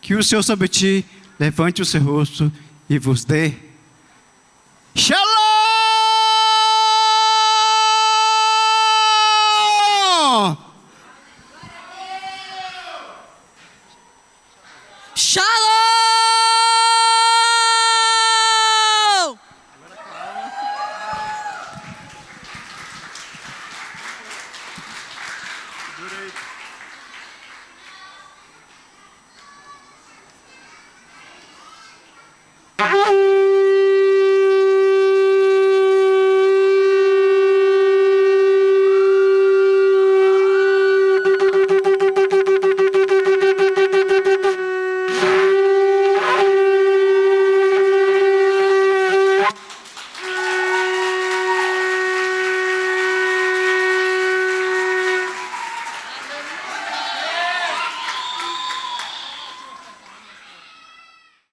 Que o Senhor sobre ti levante o seu rosto e vos dê Shalom!